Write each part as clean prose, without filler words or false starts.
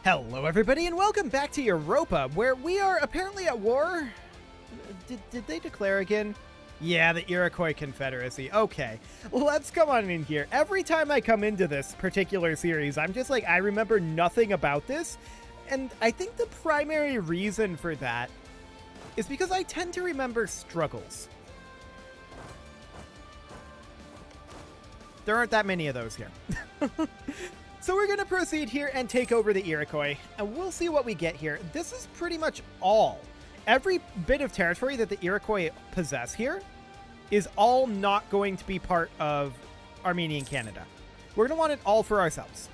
Hello everybody and welcome back to Europa, where we are apparently at war. Did they declare again? Yeah, the Iroquois Confederacy. Okay, well, let's come on in here. Every time I come into this particular series, I'm just like, I remember nothing about this. And I think the primary reason for that is because I tend to remember struggles. There aren't that many of those here. So we're going to proceed here and take over the Iroquois, and we'll see what we get here. This is pretty much all. Every bit of territory that the Iroquois possess here is all not going to be part of Armenian Canada. We're going to want it all for ourselves.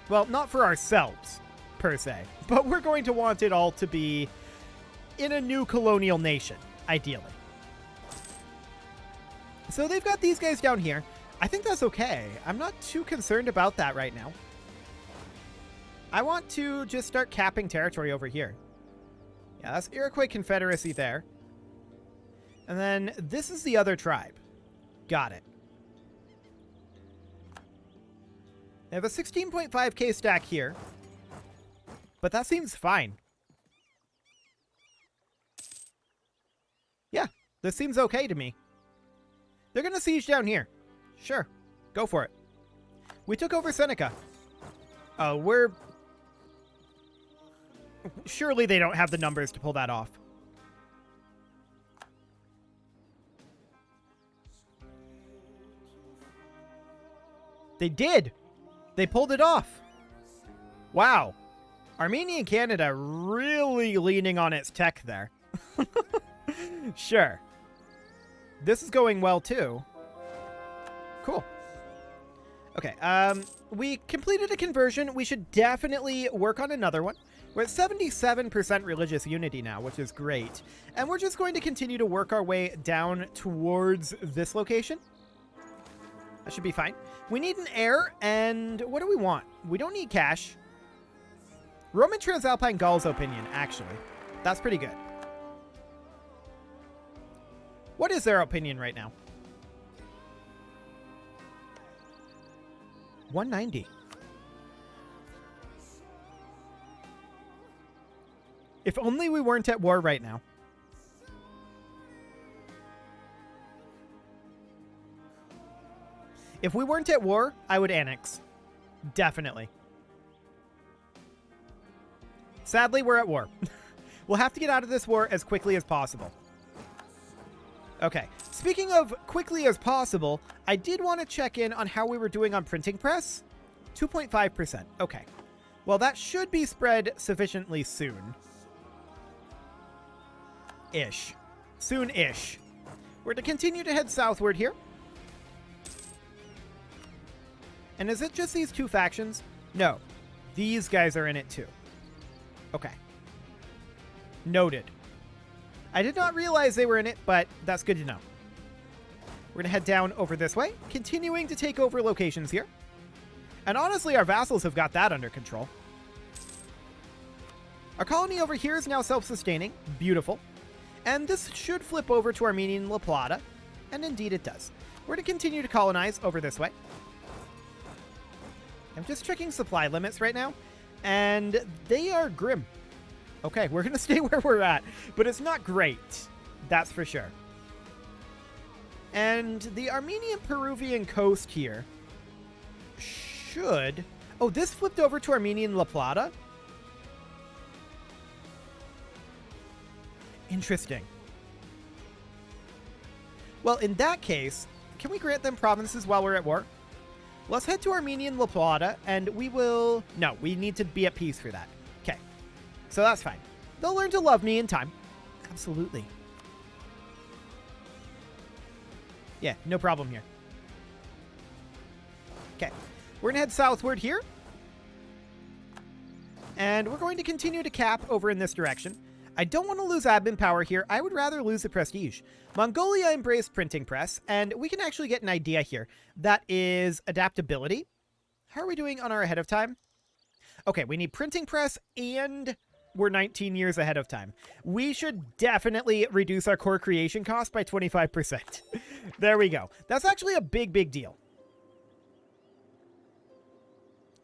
Well, not for ourselves, per se, but we're going to want it all to be in a new colonial nation, ideally. So they've got these guys down here. I think that's okay. I'm not too concerned about that right now. I want to just start capping territory over here. Yeah, that's Iroquois Confederacy there. And then this is the other tribe. Got it. They have a 16.5k stack here. But that seems fine. Yeah, this seems okay to me. They're going to siege down here. Sure, go for it. We took over Seneca. Oh, surely they don't have the numbers to pull that off. They did! They pulled it off! Wow. Armenian Canada really leaning on its tech there. Sure. This is going well, too. Cool. Okay, we completed a conversion. We should definitely work on another one. We're at 77% religious unity now, which is great. And we're just going to continue to work our way down towards this location. That should be fine. We need an heir, and what do we want? We don't need cash. Roman Transalpine Gaul's opinion, actually. That's pretty good. What is their opinion right now? 190. If only we weren't at war right now. If we weren't at war, I would annex. Definitely. Sadly, we're at war. We'll have to get out of this war as quickly as possible. Okay, speaking of quickly as possible, I did want to check in on how we were doing on printing press. 2.5%. Okay. Well, that should be spread sufficiently soon. Ish. Soon-ish. We're to continue to head southward here. And is it just these two factions? No. These guys are in it too. Okay. Noted. I did not realize they were in it, but that's good to know. We're going to head down over this way, continuing to take over locations here. And honestly, our vassals have got that under control. Our colony over here is now self-sustaining. Beautiful. And this should flip over to Armenian La Plata. And indeed it does. We're going to continue to colonize over this way. I'm just checking supply limits right now. And they are grim. Okay, we're going to stay where we're at, but it's not great. That's for sure. And the Armenian-Peruvian coast here should... Oh, this flipped over to Armenian La Plata? Interesting. Well, in that case, can we grant them provinces while we're at war? Let's head to Armenian La Plata, and we will... No, we need to be at peace for that. Okay. So that's fine. They'll learn to love me in time. Absolutely. Yeah, no problem here. Okay. We're going to head southward here. And we're going to continue to cap over in this direction. I don't want to lose admin power here. I would rather lose the prestige. Mongolia embraced printing press, and we can actually get an idea here. That is adaptability. How are we doing on our ahead of time? Okay, we need printing press and... We're 19 years ahead of time. We should definitely reduce our core creation cost by 25%. There we go. That's actually a big, big deal.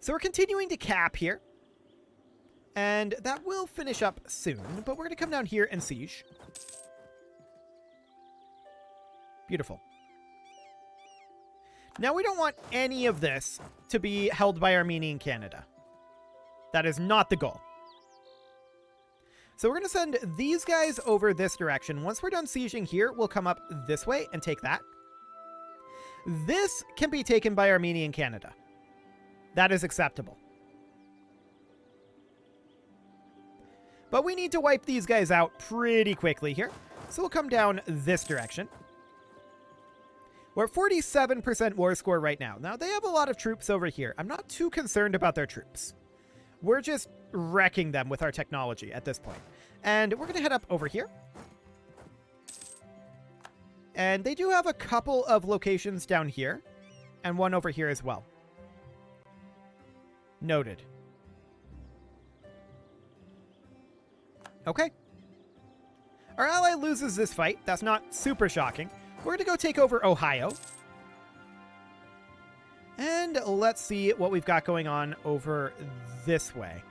So we're continuing to cap here. And that will finish up soon, but we're going to come down here and siege. Beautiful. Now, we don't want any of this to be held by Armenian Canada. That is not the goal. So we're going to send these guys over this direction. Once we're done sieging here, we'll come up this way and take that. This can be taken by Armenian Canada. That is acceptable. But we need to wipe these guys out pretty quickly here. So we'll come down this direction. We're at 47% war score right now. Now, they have a lot of troops over here. I'm not too concerned about their troops. We're just wrecking them with our technology at this point. And we're going to head up over here. And they do have a couple of locations down here. And one over here as well. Noted. Okay. Our ally loses this fight. That's not super shocking. We're going to go take over Ohio. And let's see what we've got going on over this way.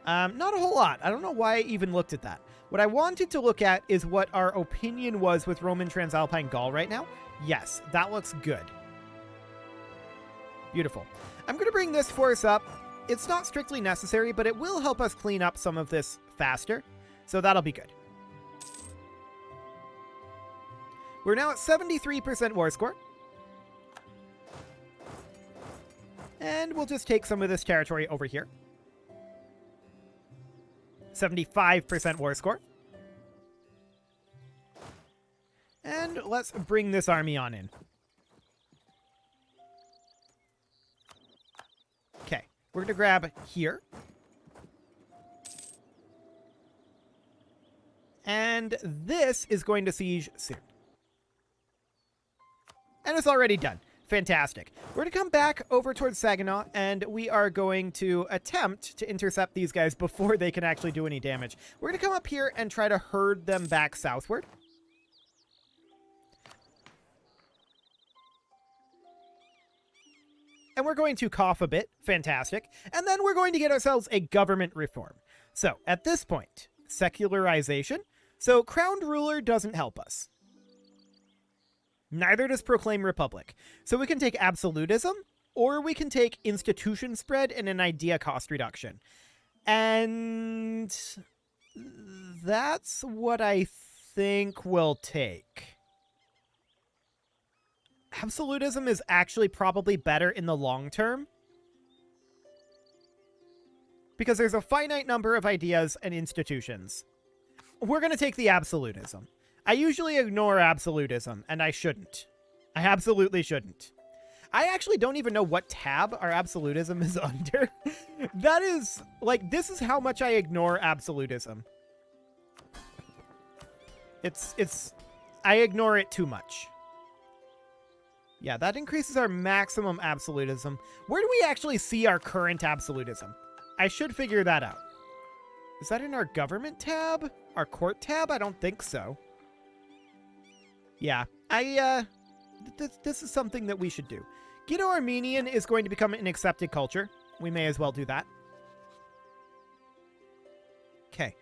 Not a whole lot. I don't know why I even looked at that. What I wanted to look at is what our opinion was with Roman Transalpine Gaul right now. Yes, that looks good. Beautiful. I'm going to bring this force up. It's not strictly necessary, but it will help us clean up some of this faster. So that'll be good. We're now at 73% war score. And we'll just take some of this territory over here. 75% war score. And let's bring this army on in. Okay, we're going to grab here. And this is going to siege soon. And it's already done. Fantastic. We're going to come back over towards Saginaw, and we are going to attempt to intercept these guys before they can actually do any damage. We're going to come up here and try to herd them back southward. And we're going to cough a bit. Fantastic. And then we're going to get ourselves a government reform. So, at this point, secularization. So, crowned ruler doesn't help us. Neither does proclaim republic. So we can take absolutism, or we can take institution spread and an idea cost reduction. And that's what I think we'll take. Absolutism is actually probably better in the long term, because there's a finite number of ideas and institutions. We're going to take the absolutism. I usually ignore absolutism, and I shouldn't. I absolutely shouldn't. I actually don't even know what tab our absolutism is under. That is, like, this is how much I ignore absolutism. I ignore it too much. Yeah, that increases our maximum absolutism. Where do we actually see our current absolutism? I should figure that out. Is that in our government tab? Our court tab? I don't think so. Yeah, this is something that we should do. Ghetto-Armenian is going to become an accepted culture. We may as well do that. Okay.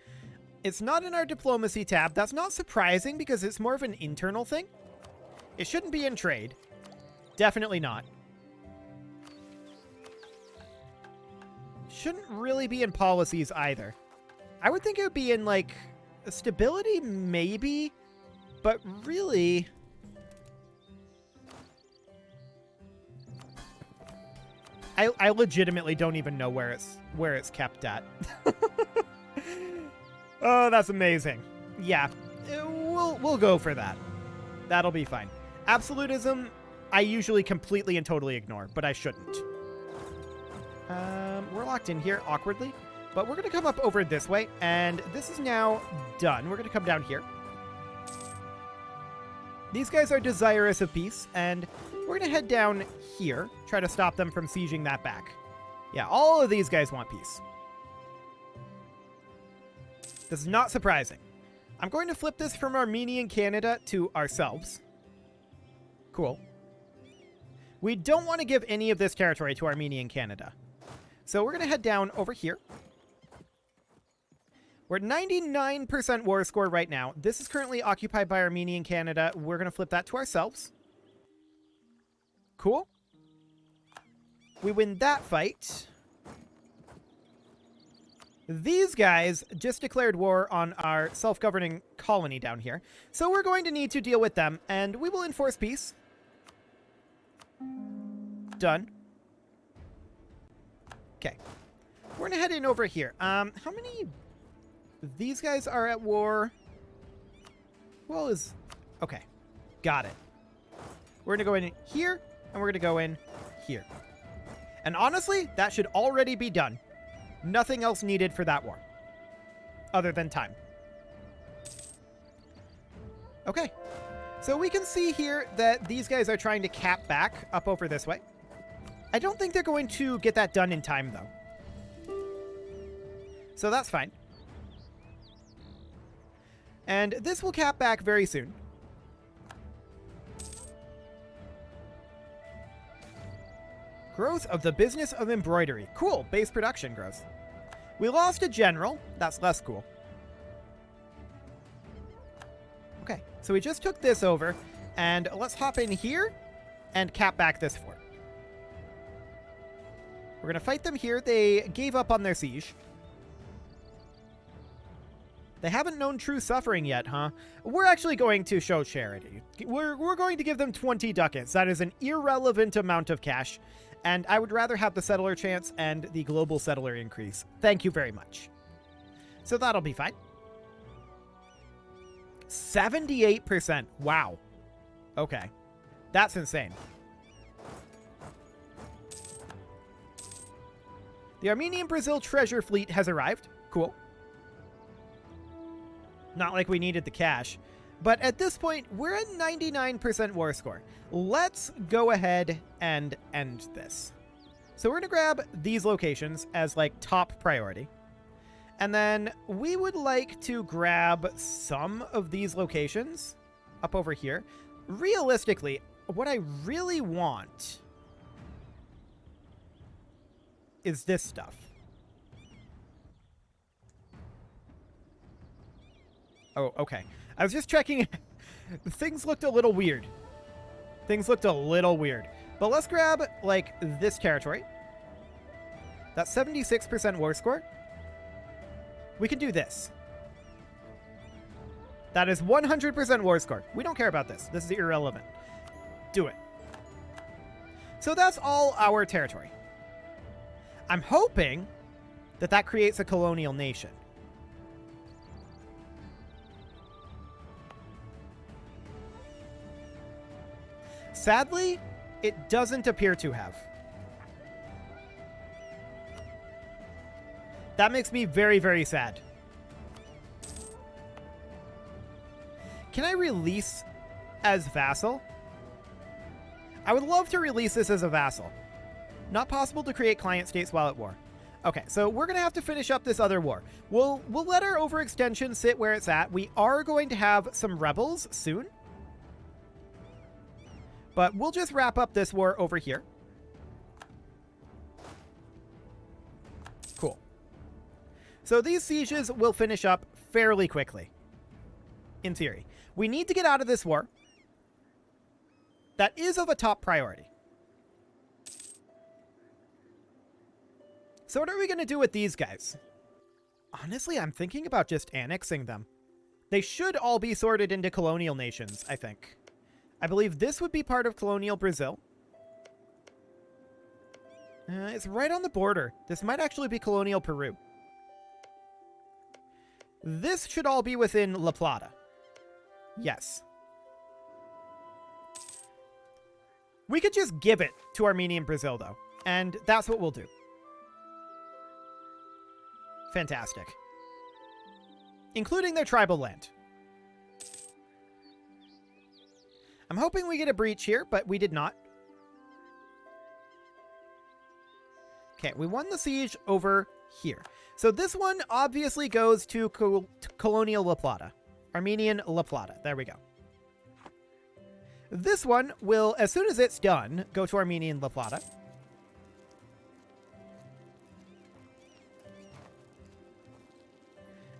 It's not in our diplomacy tab. That's not surprising because it's more of an internal thing. It shouldn't be in trade. Definitely not. Shouldn't really be in policies either. I would think it would be in, like, stability, maybe. But really, I legitimately don't even know where it's kept at. Oh, that's amazing. Yeah, we'll go for that. That'll be fine. Absolutism, I usually completely and totally ignore, but I shouldn't. We're locked in here awkwardly, but we're going to come up over this way, and this is now done. We're going to come down here. These guys are desirous of peace, and we're going to head down here, try to stop them from sieging that back. Yeah, all of these guys want peace. This is not surprising. I'm going to flip this from Armenian Canada to ourselves. Cool. We don't want to give any of this territory to Armenian Canada. So we're going to head down over here. We're at 99% war score right now. This is currently occupied by Armenian Canada. We're going to flip that to ourselves. Cool. We win that fight. These guys just declared war on our self-governing colony down here. So we're going to need to deal with them, and we will enforce peace. Done. Okay. We're going to head in over here. How many... These guys are at war. Well, is... Okay. Got it. We're going to go in here, and we're going to go in here. And honestly, that should already be done. Nothing else needed for that war. Other than time. Okay. So we can see here that these guys are trying to cap back up over this way. I don't think they're going to get that done in time, though. So that's fine. And this will cap back very soon. Growth of the business of embroidery. Cool. Base production growth. We lost a general. That's less cool. Okay. So we just took this over. And let's hop in here and cap back this fort. We're going to fight them here. They gave up on their siege. They haven't known true suffering yet, huh? We're actually going to show charity. We're going to give them 20 ducats. That is an irrelevant amount of cash. And I would rather have the settler chance and the global settler increase. Thank you very much. So that'll be fine. 78%. Wow. Okay. That's insane. The Armenian Brazil treasure fleet has arrived. Cool. Not like we needed the cash. But at this point, we're at 99% war score. Let's go ahead and end this. So we're going to grab these locations as like top priority. And then we would like to grab some of these locations up over here. Realistically, what I really want is this stuff. Oh, okay. I was just checking. Things looked a little weird. Things looked a little weird. But let's grab, like, this territory. That's 76% war score. We can do this. That is 100% war score. We don't care about this. This is irrelevant. Do it. So that's all our territory. I'm hoping that that creates a colonial nation. Sadly, it doesn't appear to have. That makes me very, very sad. Can I release as vassal? I would love to release this as a vassal. Not possible to create client states while at war. Okay, so we're going to have to finish up this other war. We'll let our overextension sit where it's at. We are going to have some rebels soon. But we'll just wrap up this war over here. Cool. So these sieges will finish up fairly quickly. In theory. We need to get out of this war. That is of a top priority. So what are we going to do with these guys? Honestly, I'm thinking about just annexing them. They should all be sorted into colonial nations, I think. I believe this would be part of colonial Brazil. It's right on the border. This might actually be colonial Peru. This should all be within La Plata. Yes. We could just give it to Armenian Brazil, though. And that's what we'll do. Fantastic. Including their tribal land. I'm hoping we get a breach here, but we did not. Okay, we won the siege over here. So this one obviously goes to colonial La Plata. Armenian La Plata. There we go. This one will, as soon as it's done, go to Armenian La Plata.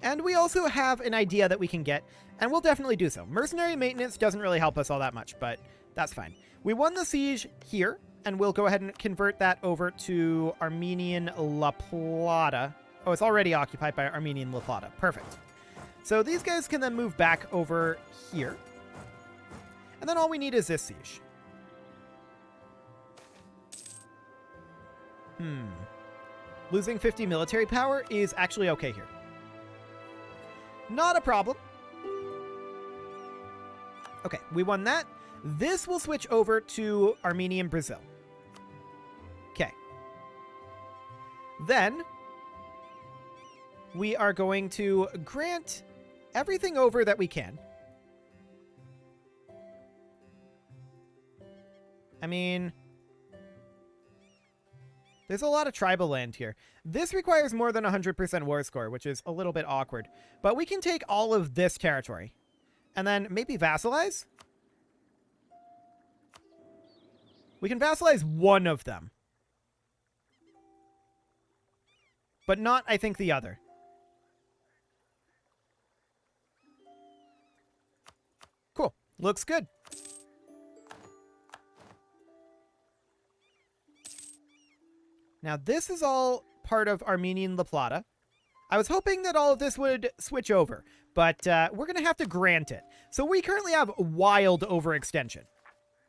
And we also have an idea that we can get, and we'll definitely do so. Mercenary maintenance doesn't really help us all that much, but that's fine. We won the siege here, and we'll go ahead and convert that over to Armenian La Plata. Oh, it's already occupied by Armenian La Plata. Perfect. So these guys can then move back over here. And then all we need is this siege. Losing 50 military power is actually okay here. Not a problem. Okay, we won that. This will switch over to Armenian Brazil. Okay. Then we are going to grant everything over that we can. I mean, there's a lot of tribal land here. This requires more than 100% war score, which is a little bit awkward. But we can take all of this territory and then maybe vassalize. We can vassalize one of them, but not, I think, the other. Cool. Looks good. Now, this is all part of Armenian La Plata. I was hoping that all of this would switch over, but we're going to have to grant it. So we currently have wild overextension,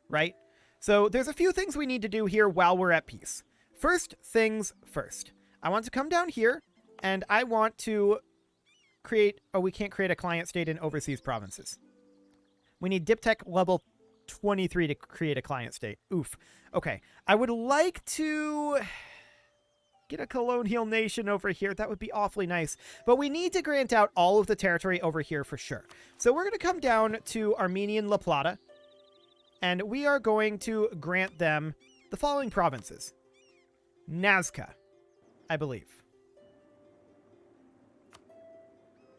right? So there's a few things we need to do here while we're at peace. First things first. I want to come down here, and I want to create... Oh, we can't create a client state in overseas provinces. We need Diptech level 23 to create a client state. Oof. Okay. I would like to get a colonial nation over here. That would be awfully nice. But we need to grant out all of the territory over here for sure. So we're going to come down to Armenian La Plata, and we are going to grant them the following provinces. Nazca, I believe.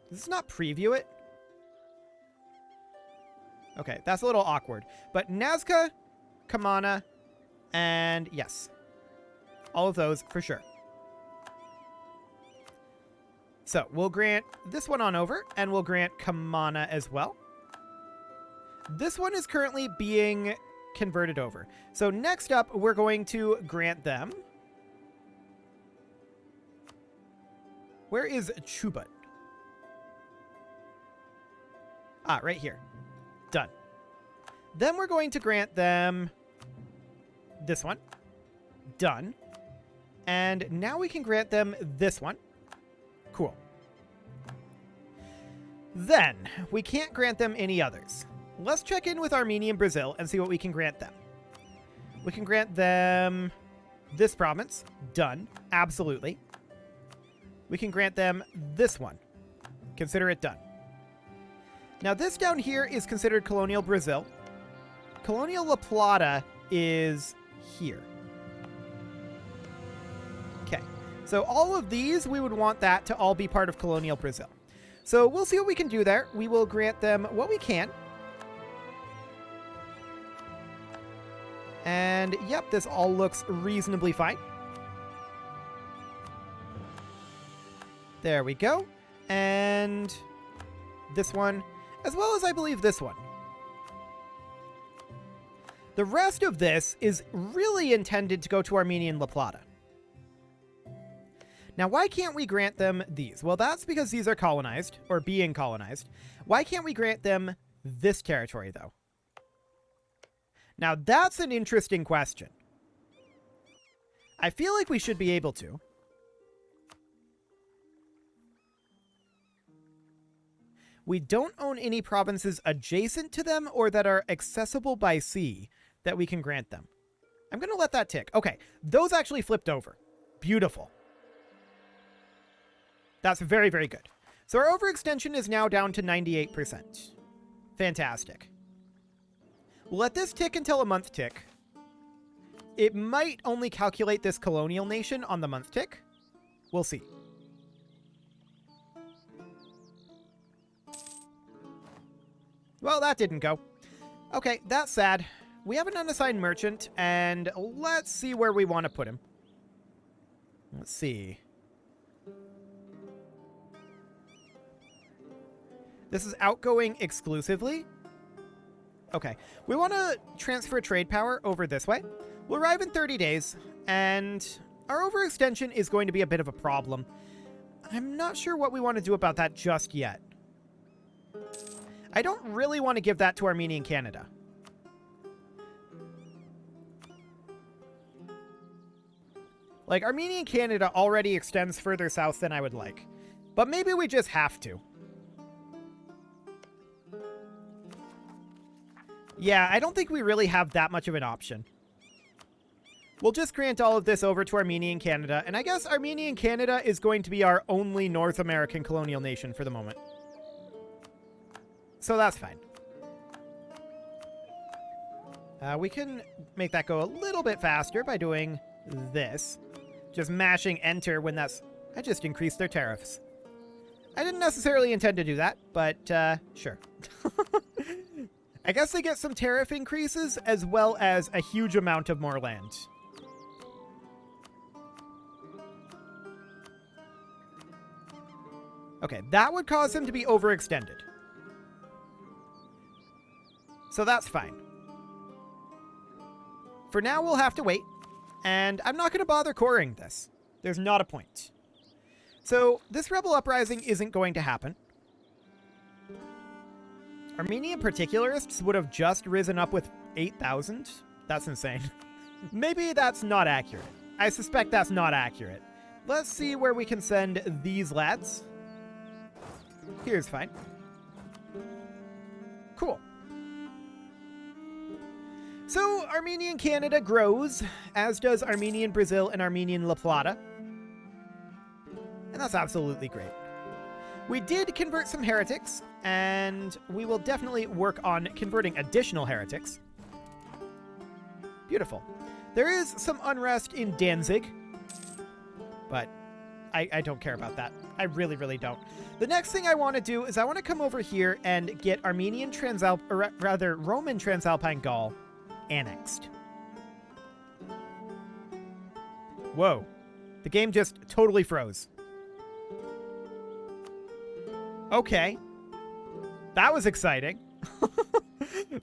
Does this not preview it? Okay, that's a little awkward. But Nazca, Kamana, and yes. All of those for sure. So we'll grant this one on over, and we'll grant Kamana as well. This one is currently being converted over. So next up, we're going to grant them... Where is Chubut? Ah, right here. Done. Then we're going to grant them this one. Done. And now we can grant them this one. Cool. Then, we can't grant them any others. Let's check in with Armenian Brazil and see what we can grant them. We can grant them this province. Done. Absolutely. We can grant them this one. Consider it done. Now, this down here is considered colonial Brazil. Colonial La Plata is here. Okay. So all of these, we would want that to all be part of colonial Brazil. So we'll see what we can do there. We will grant them what we can. And yep, this all looks reasonably fine. There we go. And this one, as well as I believe this one. The rest of this is really intended to go to Armenian La Plata. Now, why can't we grant them these? Well, that's because these are colonized, or being colonized. Why can't we grant them this territory, though? Now, that's an interesting question. I feel like we should be able to. We don't own any provinces adjacent to them or that are accessible by sea that we can grant them. I'm going to let that tick. Okay, those actually flipped over. Beautiful. That's very, very good. So our overextension is now down to 98%. Fantastic. We'll let this tick until a month tick. It might only calculate this colonial nation on the month tick. We'll see. Well, that didn't go. Okay, that's sad. We have an unassigned merchant, and let's see where we want to put him. Let's see. This is outgoing exclusively. Okay. We want to transfer trade power over this way. We'll arrive in 30 days, and our overextension is going to be a bit of a problem. I'm not sure what we want to do about that just yet. I don't really want to give that to Armenia and Canada. Like, Armenia and Canada already extends further south than I would like. But maybe we just have to. Yeah, I don't think we really have that much of an option. We'll just grant all of this over to Armenia and Canada, and I guess Armenia and Canada is going to be our only North American colonial nation for the moment. So that's fine. We can make that go a little bit faster by doing this. Just mashing enter when that's... I just increased their tariffs. I didn't necessarily intend to do that, but sure. I guess they get some tariff increases as well as a huge amount of more land. Okay, that would cause him to be overextended. So that's fine. For now, we'll have to wait. And I'm not going to bother coring this. There's not a point. So this rebel uprising isn't going to happen. Armenian particularists would have just risen up with 8,000. That's insane. Maybe that's not accurate. I suspect that's not accurate. Let's see where we can send these lads. Here's fine. Cool. So Armenian Canada grows, as does Armenian Brazil and Armenian La Plata. And that's absolutely great. We did convert some heretics, and we will definitely work on converting additional heretics. Beautiful. There is some unrest in Danzig, but I don't care about that. I really, really don't. The next thing I want to do is I want to come over here and get Roman Transalpine Gaul annexed. Whoa. The game just totally froze. Okay. That was exciting.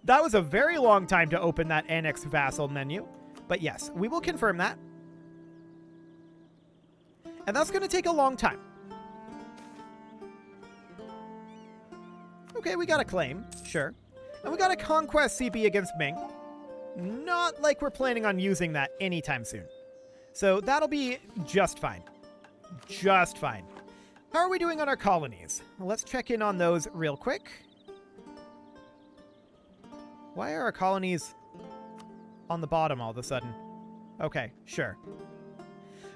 That was a very long time to open that Annex Vassal menu. But yes, we will confirm that. And that's going to take a long time. Okay, we got a claim. Sure. And we got a Conquest CB against Ming. Not like we're planning on using that anytime soon. So that'll be just fine. Just fine. How are we doing on our colonies? Well, let's check in on those real quick. Why are our colonies on the bottom all of a sudden? Okay, sure.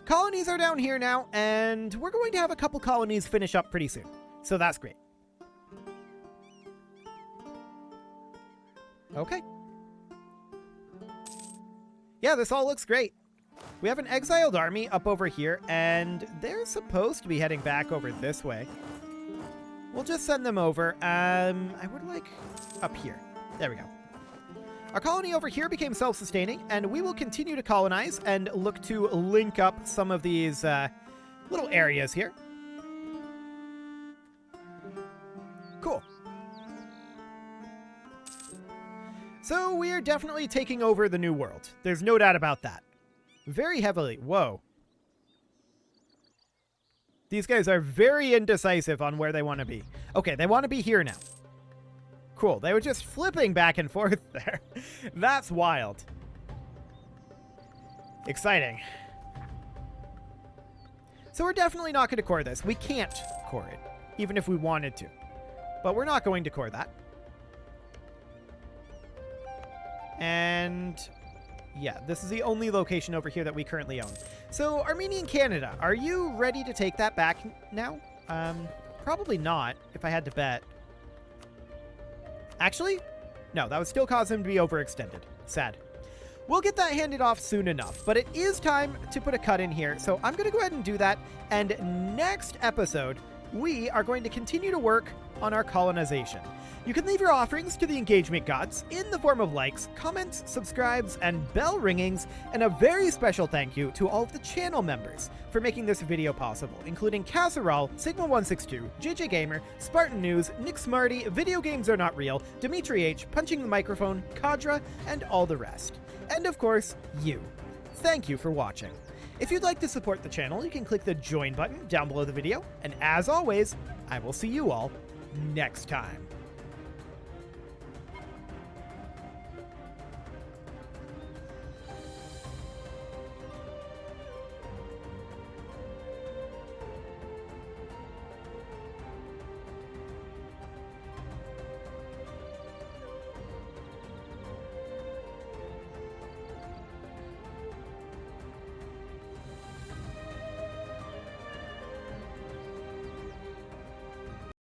Colonies are down here now, and we're going to have a couple colonies finish up pretty soon. So that's great. Okay. Yeah, this all looks great. We have an exiled army up over here, and they're supposed to be heading back over this way. We'll just send them over. I would like up here. There we go. Our colony over here became self-sustaining, and we will continue to colonize and look to link up some of these little areas here. Cool. So we are definitely taking over the New World. There's no doubt about that. Very heavily. Whoa. These guys are very indecisive on where they want to be. Okay, they want to be here now. Cool. They were just flipping back and forth there. That's wild. Exciting. So we're definitely not going to core this. We can't core it, even if we wanted to. But we're not going to core that. And yeah, this is the only location over here that we currently own. So Armenian Canada, are you ready to take that back now? Probably not, if I had to bet. Actually, no, that would still cause him to be overextended. Sad. We'll get that handed off soon enough, but it is time to put a cut in here. So I'm going to go ahead and do that. And next episode, we are going to continue to work on our colonization. You can leave your offerings to the engagement gods in the form of likes, comments, subscribes, and bell ringings, and a very special thank you to all of the channel members for making this video possible, including Casserole, Sigma162, JJ Gamer, Spartan News, Nick Smarty, Video Games Are Not Real, Dimitri H, Punching the Microphone, Kadra, and all the rest. And of course, you. Thank you for watching. If you'd like to support the channel, you can click the join button down below the video, and as always, I will see you all next time.